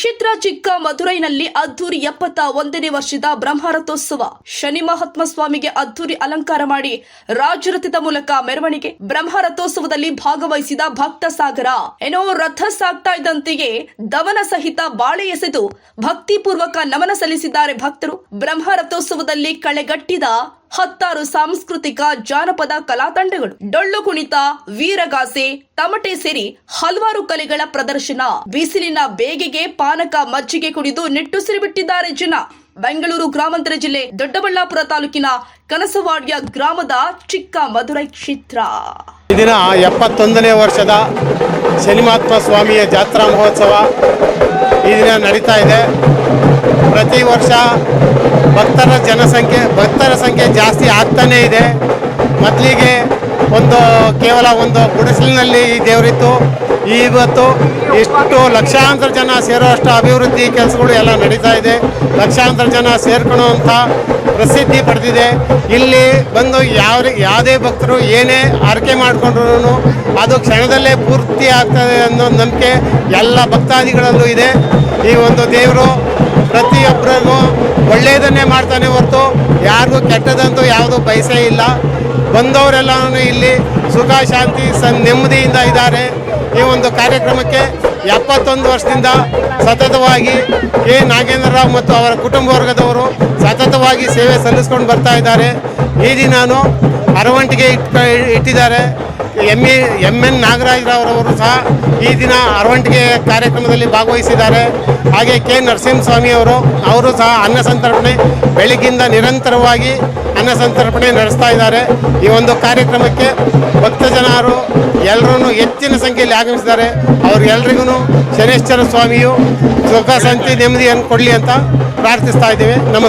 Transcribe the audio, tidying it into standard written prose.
ಕ್ಷೇತ್ರ ಚಿಕ್ಕಮದುರೈನಲ್ಲಿ ಅದ್ದೂರಿ 71ನೇ ವರ್ಷದ ಬ್ರಹ್ಮರಥೋತ್ಸವ. ಶನಿ ಮಹಾತ್ಮ ಸ್ವಾಮಿಗೆ ಅದ್ದೂರಿ ಅಲಂಕಾರ ಮಾಡಿ ರಾಜರಥದ ಮೂಲಕ ಮೆರವಣಿಗೆ. ಬ್ರಹ್ಮರಥೋತ್ಸವದಲ್ಲಿ ಭಾಗವಹಿಸಿದ ಭಕ್ತ ಸಾಗರ. ರಥ ಸಾಗ್ತಾ ಇದ್ದಂತೆಯೇ ದವನ ಸಹಿತ ಬಾಳೆ ಎಸೆದು ಭಕ್ತಿಪೂರ್ವಕ ನಮನ ಸಲ್ಲಿಸಿದ್ದಾರೆ ಭಕ್ತರು. ಬ್ರಹ್ಮರಥೋತ್ಸವದಲ್ಲಿ ಕಳೆಗಟ್ಟಿದ 10 ಸಾಂಸ್ಕೃತಿಕ ಜಾನಪದ ಕಲಾ ತಂಡಗಳು, ಡೊಳ್ಳು ಕುಣಿತ, ವೀರಗಾಸೆ, ತಮಟೆ ಸೇರಿ ಹಲವಾರು ಕಲೆಗಳ ಪ್ರದರ್ಶನ. ಬಿಸಿಲಿನ ಬೇಗೆಗೆ ಪಾನಕ ಮಜ್ಜಿಗೆ ಕುಡಿದು ನಿಟ್ಟುಸಿರು ಬಿಟ್ಟಿದ್ದಾರೆ ಜನ. ಬೆಂಗಳೂರು ಗ್ರಾಮಾಂತರ ಜಿಲ್ಲೆ ದೊಡ್ಡಬಳ್ಳಾಪುರ ತಾಲೂಕಿನ ಕನಸವಾಡಿಯ ಗ್ರಾಮದ ಚಿಕ್ಕಮದುರೈ ಕ್ಷೇತ್ರ. ಈ ದಿನ 71ನೇ ವರ್ಷದ ಶನಿಮಹಾತ್ಮ ಸ್ವಾಮಿಯ ಜಾತ್ರಾ ಮಹೋತ್ಸವ ಈ ದಿನ ನಡೀತಾ ಇದೆ. ಪ್ರತಿ ವರ್ಷ ಭಕ್ತರ ಸಂಖ್ಯೆ ಜಾಸ್ತಿ ಆಗ್ತಾನೇ ಇದೆ. ಮೊದಲಿಗೆ ಕೇವಲ ಒಂದು ಗುಡಿಸಲಿನಲ್ಲಿ ಈ ದೇವರಿತ್ತು. ಇವತ್ತು ಇಷ್ಟು ಲಕ್ಷಾಂತರ ಜನ ಸೇರುವಷ್ಟು ಅಭಿವೃದ್ಧಿ ಕೆಲಸಗಳು ಎಲ್ಲ ನಡೀತಾ ಇದೆ. ಲಕ್ಷಾಂತರ ಜನ ಸೇರ್ಕೊಳ್ಳುವಂಥ ಪ್ರಸಿದ್ಧಿ ಪಡೆದಿದೆ. ಇಲ್ಲಿ ಬಂದು ಯಾವುದೇ ಭಕ್ತರು ಏನೇ ಆರೈಕೆ ಮಾಡಿಕೊಂಡ್ರು ಅದು ಕ್ಷಣದಲ್ಲೇ ಪೂರ್ತಿ ಆಗ್ತದೆ ಅನ್ನೋ ನಂಬಿಕೆ ಎಲ್ಲ ಭಕ್ತಾದಿಗಳಲ್ಲೂ ಇದೆ. ಈ ಒಂದು ದೇವರು ಪ್ರತಿಯೊಬ್ಬರಿಗೂ ಒಳ್ಳೆಯದನ್ನೇ ಮಾಡ್ತಾನೆ ಹೊರತು ಯಾರಿಗೂ ಕೆಟ್ಟದಂತೂ ಯಾವುದೂ ಬಯಸೇ ಇಲ್ಲ. ಬಂದವರೆಲ್ಲರೂ ಇಲ್ಲಿ ಸುಖ ಶಾಂತಿ ನೆಮ್ಮದಿಯಿಂದ ಇದ್ದಾರೆ. ಈ ಒಂದು ಕಾರ್ಯಕ್ರಮಕ್ಕೆ 71 ವರ್ಷದಿಂದ ಸತತವಾಗಿ ಕೆ ನಾಗೇಂದ್ರ ರಾವ್ ಮತ್ತು ಅವರ ಕುಟುಂಬ ವರ್ಗದವರು ಸತತವಾಗಿ ಸೇವೆ ಸಲ್ಲಿಸ್ಕೊಂಡು ಬರ್ತಾ ಇದ್ದಾರೆ. ಈ ದಿನಾನು ಅರವಂಟಿಗೆ ಇಟ್ಟಿದ್ದಾರೆ. ಎನ್ ನಾಗರಾಜರವರು ಸಹ ಈ ದಿನ ಅರವಂಟಿಗೆ ಕಾರ್ಯಕ್ರಮದಲ್ಲಿ ಭಾಗವಹಿಸಿದ್ದಾರೆ. ಹಾಗೆ ಕೆ ನರಸಿಂಹಸ್ವಾಮಿ ಅವರು ಸಹ ಅನ್ನ ಸಂತರ್ಪಣೆ ಬೆಳಗ್ಗಿಂದ ನಿರಂತರವಾಗಿ ಅನ್ನ ಸಂತರ್ಪಣೆ ನಡೆಸ್ತಾ ಇದ್ದಾರೆ. ಈ ಒಂದು ಕಾರ್ಯಕ್ರಮಕ್ಕೆ ಭಕ್ತ ಜನರು ಎಲ್ಲರೂ ಹೆಚ್ಚಿನ ಸಂಖ್ಯೆಯಲ್ಲಿ ಆಗಮಿಸಿದ್ದಾರೆ. ಅವ್ರಿಗೆಲ್ರಿಗೂ ಶನೇಶ್ವರ ಸ್ವಾಮಿಯು ಸುಖ ಶಾಂತಿ ನೆಮ್ಮದಿಯನ್ನು ಕೊಡಲಿ ಅಂತ ಪ್ರಾರ್ಥಿಸ್ತಾ ಇದ್ದೇವೆ. ನಮಸ್ಕಾರ.